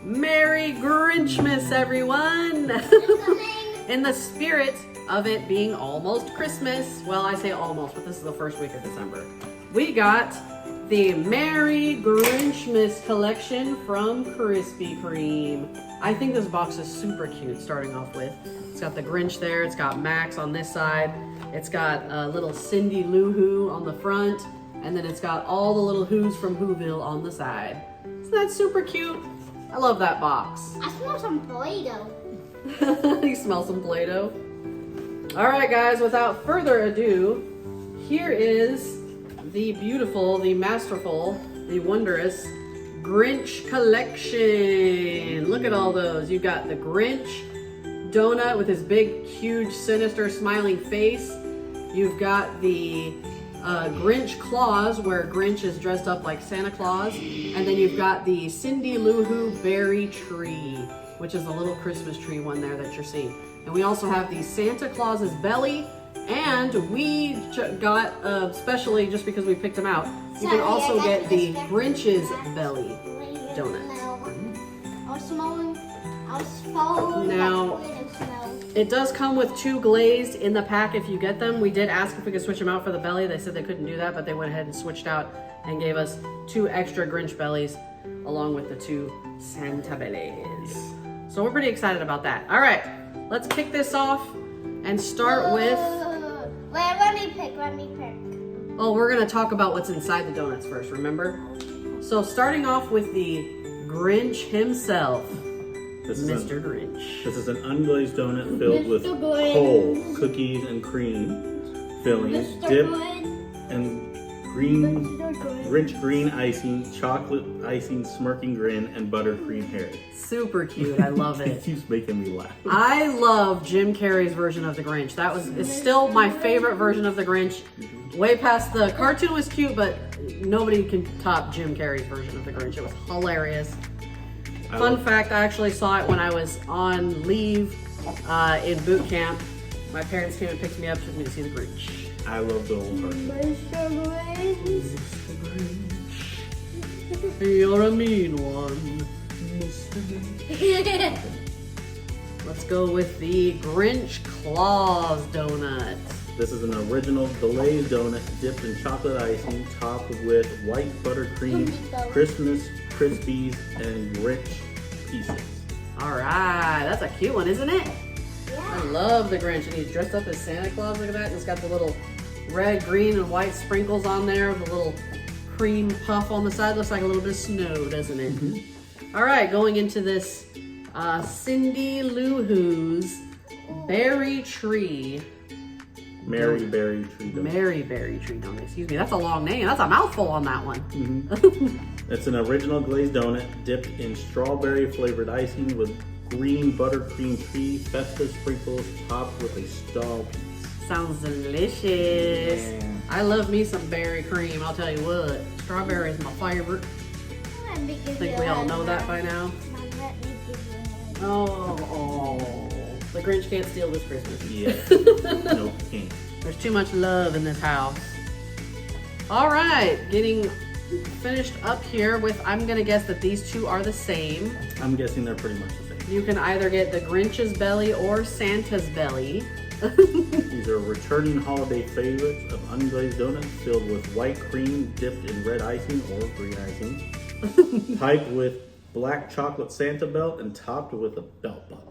Merry Grinchmas, everyone! In the spirit of it being almost Christmas, well, I say almost, but this is the first week of December, we got the Merry Grinchmas collection from Krispy Kreme. I think this box is super cute, starting off with. It's got the Grinch there, it's got Max on this side, it's got a little Cindy Lou Who on the front, and then it's got all the little Who's from Whoville on the side. Isn't that super cute? I love that box. I smell some Play-Doh. You smell some Play-Doh? All right, guys, without further ado, here is the beautiful, the masterful, the wondrous Grinch collection. Look at all those. You've got the Grinch donut with his big, huge, sinister, smiling face. You've got the Grinch claws, where Grinch is dressed up like Santa Claus. And then you've got the Cindy Lou Who berry tree, which is the little Christmas tree one there that you're seeing. And we also have the Santa Claus's belly, and we got, especially just because we picked them out, you can also get the Grinch's belly donut. Now, it does come with 2 glazed in the pack if you get them. We did ask if we could switch them out for the belly. They said they couldn't do that, but they went ahead and switched out and gave us 2 extra Grinch bellies along with the 2 Santa bellies. So we're pretty excited about that. All right, let's kick this off and start with... Wait, let me pick. Oh, we're gonna talk about what's inside the donuts first, remember? So starting off with the Grinch himself, Mr. Grinch. This is an unglazed donut filled with whole cookies and cream filling, dipped and Grinch green icing, chocolate icing, smirking grin, and buttercream Harry. Super cute. I love it. It keeps making me laugh. I love Jim Carrey's version of the Grinch. It's still my favorite version of the Grinch. Way past the cartoon was cute, but nobody can top Jim Carrey's version of the Grinch. It was hilarious. Fun fact, I actually saw it when I was on leave in boot camp. My parents came and picked me up, took me to see the Grinch. I love the old part. Mr. Grinch, you're a mean one, Mr. Grinch. Let's go with the Grinch Claws donut. This is an original glazed donut dipped in chocolate icing, topped with white buttercream, Christmas Krispies, and Grinch pieces. All right, that's a cute one, isn't it? Yeah. I love the Grinch, and he's dressed up as Santa Claus. Look at that. And it's got the little red, green, and white sprinkles on there, the little cream puff on the side. Looks like a little bit of snow, doesn't it? Mm-hmm. All right, going into this Cindy Lou Who's berry tree. Mary Berry Tree donut. Mary Berry Tree donut. Excuse me. That's a long name. That's a mouthful on that one. Mm-hmm. It's an original glazed donut dipped in strawberry flavored icing with green buttercream tree festive sprinkles topped with a stall piece. Sounds delicious. Yeah. I love me some berry cream. I'll tell you what. Strawberry is my favorite. I think we all know that by now. Oh. The Grinch can't steal this Christmas. Yeah. Nope, can't. There's too much love in this house. All right, getting finished up here with, I'm gonna guess that these 2 are the same. I'm guessing they're pretty much the same. You can either get the Grinch's belly or Santa's belly. These are returning holiday favorites of unglazed donuts filled with white cream dipped in red icing or green icing, piped with black chocolate Santa belt, and topped with a belt buckle.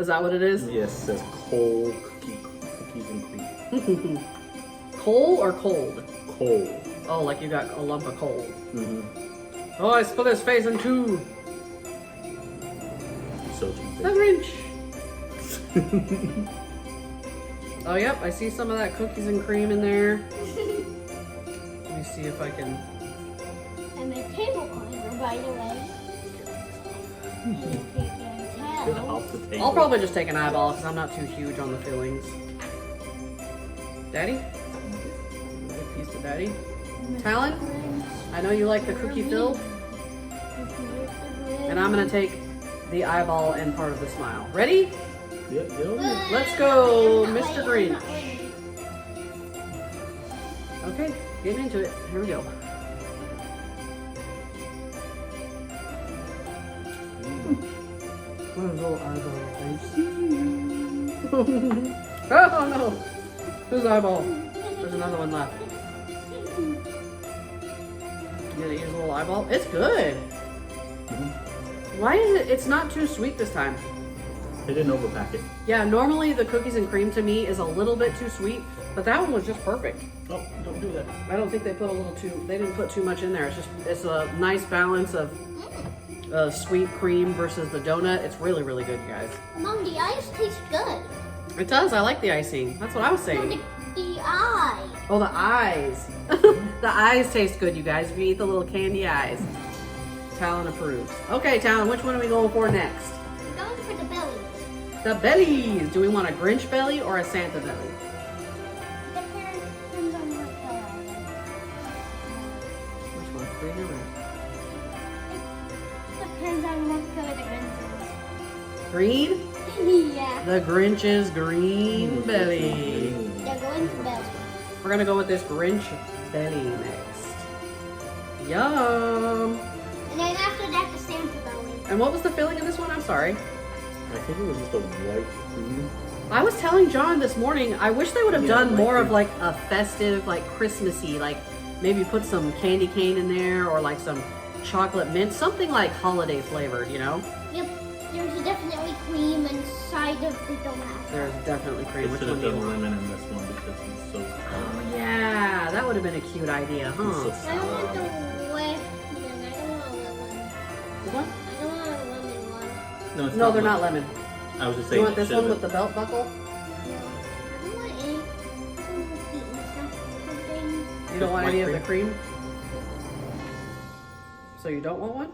Is that what it is? Yes, it says coal cookies and cream. Coal or cold? Coal. Oh, like you got a lump of coal. Mm-hmm. Oh, I split his face in two. So The Grinch. Oh, yep, I see some of that cookies and cream in there. Let me see if I can. And my table cleaner, by the way. Get off the table. I'll probably just take an eyeball because I'm not too huge on the fillings. Daddy? A piece to Daddy. Talon? I know you like the cookie filled. And I'm going to take the eyeball and part of the smile. Ready? Yep. Let's go, Mr. Grinch. Okay, get into it. Here we go. One little eyeball. I see you. Oh no! Whose eyeball? There's another one left. You gonna use a little eyeball? It's good. Why is it? It's not too sweet this time. They didn't overpack it. Yeah, normally the cookies and cream to me is a little bit too sweet, but that one was just perfect. Oh, don't do that. I don't think they put they didn't put too much in there. It's a nice balance of sweet cream versus the donut. It's really, really good, you guys. Mom, the ice tastes good. It does. I like the icing. That's what I was No, saying. the eye. Oh, the eyes. The eyes taste good, you guys. If you eat the little candy eyes. Talon approves. Okay, Talon, which one are we going for next? I'm going for the belly. The bellies. Do we want a Grinch belly or a Santa belly? Depends on what color. Which one? Green or red? Depends on what color the Grinch Green? is. Yeah. The Grinch's green belly. They're going to belly. We're gonna go with this Grinch belly next. Yum! And then after that, the Santa belly. And what was the filling in this one? I'm sorry. I think it was just a white cream. I was telling John this morning, I wish they would have done white more of cream. like a festive, like Christmassy, like maybe put some candy cane in there or like some chocolate mint, something like holiday flavored, you know? Yep. There's definitely cream inside of the donut. There's definitely cream. They Which should one have do you done want? lemon in this one because it's so sour. Yeah, that would have been a cute idea, It's so huh? I don't want the sour. wet. I don't want a lemon. What? I don't want a lemon one. No, it's No, they're not lemon. I was just You saying. want this it one should've with the belt buckle? No. I don't want any sweet and something. You don't want White any of the cream. cream? So you don't want one?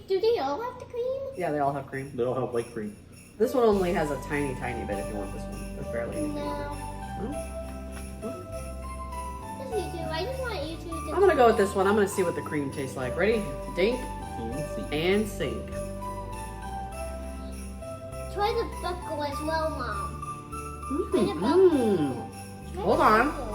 Do they all have the cream? Yeah, they all have cream. They all have white cream. This one only has a tiny, tiny bit if you want this one. There's barely anything. No. Just you two. I just want you two to. I'm gonna go with this one. I'm gonna see what the cream tastes like. Ready? Dink Let's see. and sink. Try the buckle as well, Mom. Try the Mm, buckle. mm. Try Hold the on. buckle.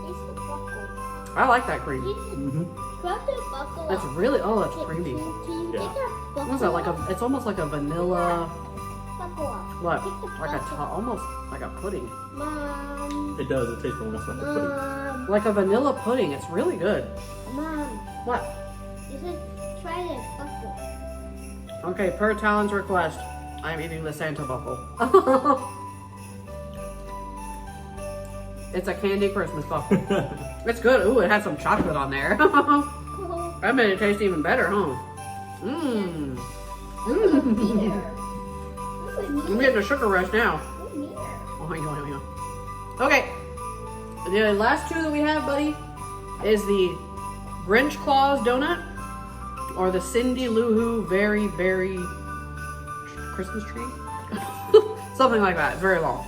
Taste the buckle. I like that cream. Mm-hmm. Grab the buckle. That's out. really, oh, that's Can creamy. you Yeah. take that buckle? What is that, like out? it's almost like a vanilla, Buckle out. what? Take the Like a, buckle. almost like a pudding. Mom. It does. It tastes almost like a pudding. Mom. Like a vanilla pudding. It's really good. Mom. What? You said try the buckle. Okay, per Talon's request, I'm eating the Santa buckle. It's a candy Christmas buckle. It's good. Ooh, it has some chocolate on there. That made it taste even better, huh? Mmm. Mmm. I'm getting a sugar rush now. Oh, hang on, hang on. Okay. The last two that we have, buddy, is the Grinch Claus donut or the Cindy Lou Who Very Berry Christmas tree. Something like that. It's very long.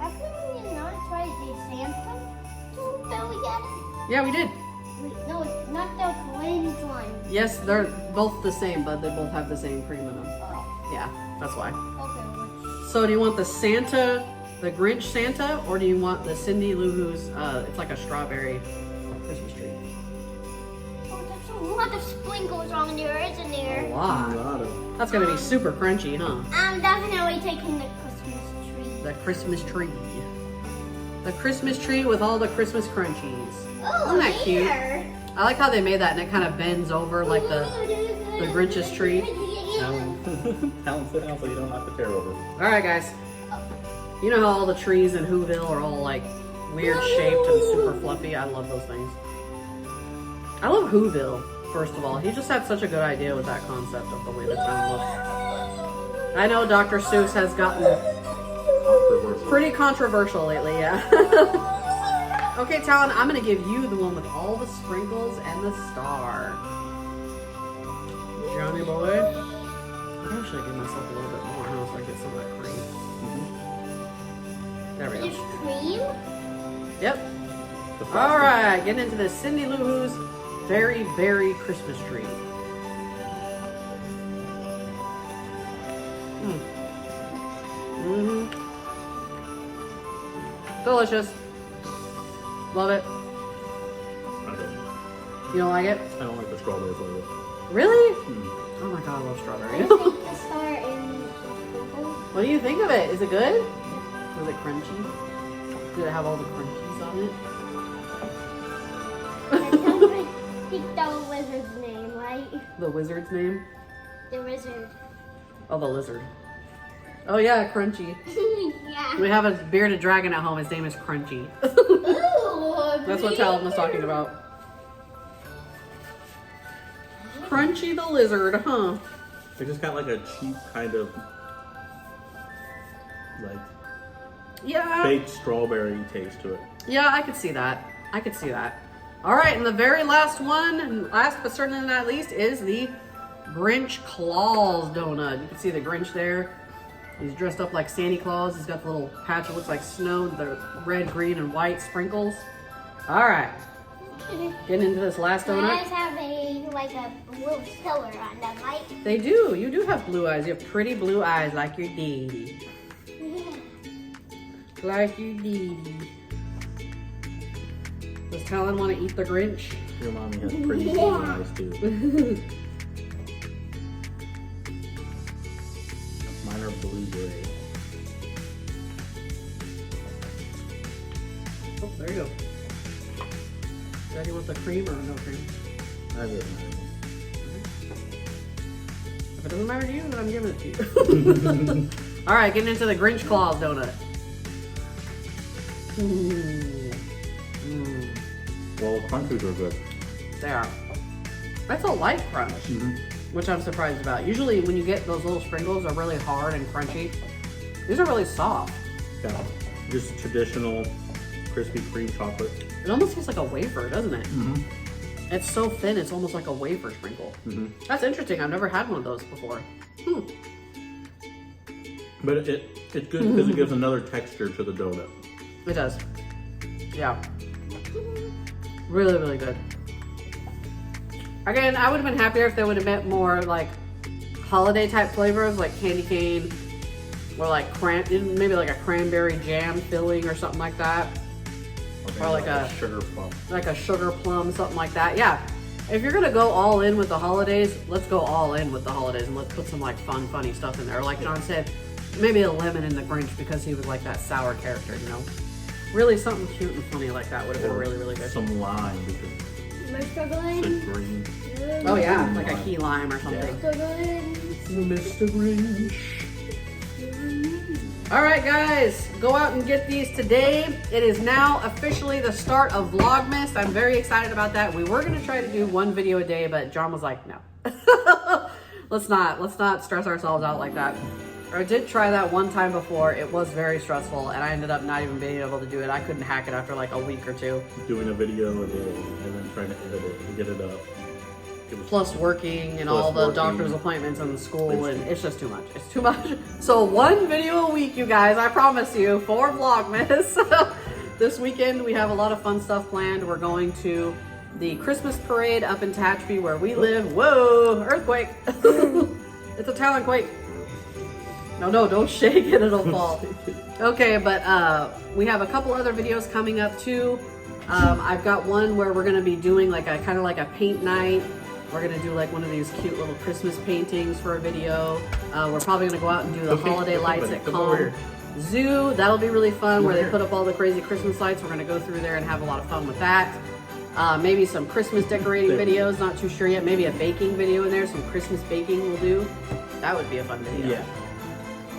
Actually, we not tried the Santa belly yet. Yeah, we did. No, not the Grinch one. Yes, they're both the same, but they both have the same cream in them. Oh, Yeah, that's why. okay. So do you want the Santa, the Grinch Santa, or do you want the Cindy Lou Who's, it's like a strawberry Christmas tree? Oh, there's a lot of sprinkles on there, isn't A there? lot. That's gonna be super crunchy, huh? I'm definitely taking the Christmas tree. The Christmas tree. The Christmas tree with all the Christmas crunchies. Oh, Isn't that cute? here. I like how they made that and it kind of bends over like the The Grinch's tree. Talon, sit down so you don't have to tear over. Alright guys. You know how all the trees in Whoville are all like weird shaped and super fluffy? I love those things. I love Whoville, first of all. He just had such a good idea with that concept of the way the town looks. I know Dr. Seuss has gotten pretty controversial lately, yeah. Okay, Talon, I'm gonna give you the one with all the sprinkles and the star. Johnny boy. I should give myself a little bit more, huh, so I get some of that cream. There we There's go. cream? Yep. Alright, getting into the Cindy Lou Who's Very Berry Christmas Tree. Delicious. Love it. I don't. You don't like it? I don't like the strawberry flavor. Really? Mm. Oh my god, I love I strawberry. take the star and sprinkles. What do you think of it? Is it good? Was it crunchy? Did it have all the crunchies on it? I think the wizard's name, right? The wizard's name? The wizard. Oh, the lizard. Oh yeah, Crunchy. Yeah. We have a bearded dragon at home. His name is Crunchy. Ooh, That's what Talon was talking about. Crunchy the lizard, huh? They just got like a cheap kind of like Yeah. baked strawberry taste to it. Yeah, I could see that. I could see that. All right, and the very last one, and last but certainly not least, is the Grinch Claus donut. You can see the Grinch there. He's dressed up like Santa Claus. He's got the little patch that looks like snow, the red, green, and white sprinkles. All right, getting into this last You donut. guys have a blue color on them, right? They do. You do have blue eyes. You have pretty blue eyes like your daddy. Like your daddy. Does Talon want to eat the Grinch? Your mommy has pretty blue eyes too. Mine are blue-gray. Oh, there you go. Daddy want the cream or no cream? I really like If it doesn't matter to you, then I'm giving it to you. All right, getting into the Grinch Claus donut. Well, crunchies are good. They are. That's a light crunch, which I'm surprised about. Usually when you get those little sprinkles, they're really hard and crunchy. These are really soft. Yeah, just traditional Krispy Kreme chocolate. It almost tastes like a wafer, doesn't it? It's so thin, it's almost like a wafer sprinkle. That's interesting. I've never had one of those before. But it's good because it gives another texture to the donut. It does. Yeah. Really, really good. Again, I would have been happier if they would have meant more like holiday type flavors, like candy cane, or like maybe like a cranberry jam filling or something like that. Or like a sugar plum. Like a sugar plum, something like that. Yeah. If you're gonna go all in with the holidays, let's go all in with the holidays and let's put some like fun, funny stuff in there. Like John said, maybe a lemon in the Grinch because he was like that sour character, you know? Really something cute and funny like that would have been really, really good. Some lime because it's green. Oh yeah, like a key lime or something. Mr. Grinch. All right, guys, go out and get these today. It is now officially the start of Vlogmas. I'm very excited about that. We were gonna try to do one video a day, but John was like, no. Let's not stress ourselves out like that. I did try that one time before. It was very stressful, and I ended up not even being able to do it. I couldn't hack it after like a week or two. Doing a video a day and then trying to edit it and get it up. Plus working and all the doctor's appointments and the school, and it's just too much. It's too much. So one video a week, you guys, I promise you, for Vlogmas. This weekend we have a lot of fun stuff planned. We're going to the Christmas parade up in Tehachapi where we live. Whoa, earthquake. It's a Talon quake. No, don't shake it, it'll fall. Okay, but we have a couple other videos coming up too. I've got one where we're gonna be doing like a kind of like a paint night. We're gonna do like one of these cute little Christmas paintings for a video. We're probably gonna go out and do the holiday lights at Calm Zoo. That'll be really fun where they put up all the crazy Christmas lights. We're gonna go through there and have a lot of fun with that. Maybe some Christmas decorating videos, not too sure yet. Maybe a baking video in there, some Christmas baking we'll do. That would be a fun video. Yeah.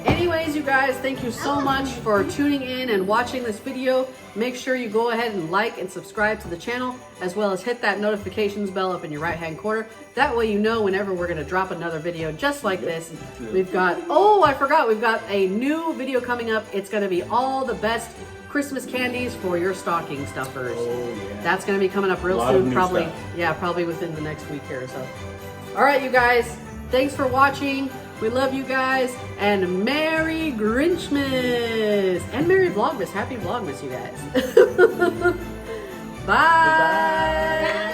Anyways, you guys, thank you so much for tuning in and watching this video. Make sure you go ahead and like and subscribe to the channel, as well as hit that notifications bell up in your right-hand corner. That way you know whenever we're going to drop another video just like this. We've got, oh, I forgot, we've got a new video coming up. It's going to be all the best Christmas candies for your stocking stuffers. Oh, yeah. That's going to be coming up real soon, probably. Yeah, probably within the next week here or so. All right, you guys, thanks for watching. We love you guys, and Merry Grinchmas! And Merry Vlogmas. Happy Vlogmas, you guys. Bye! Bye.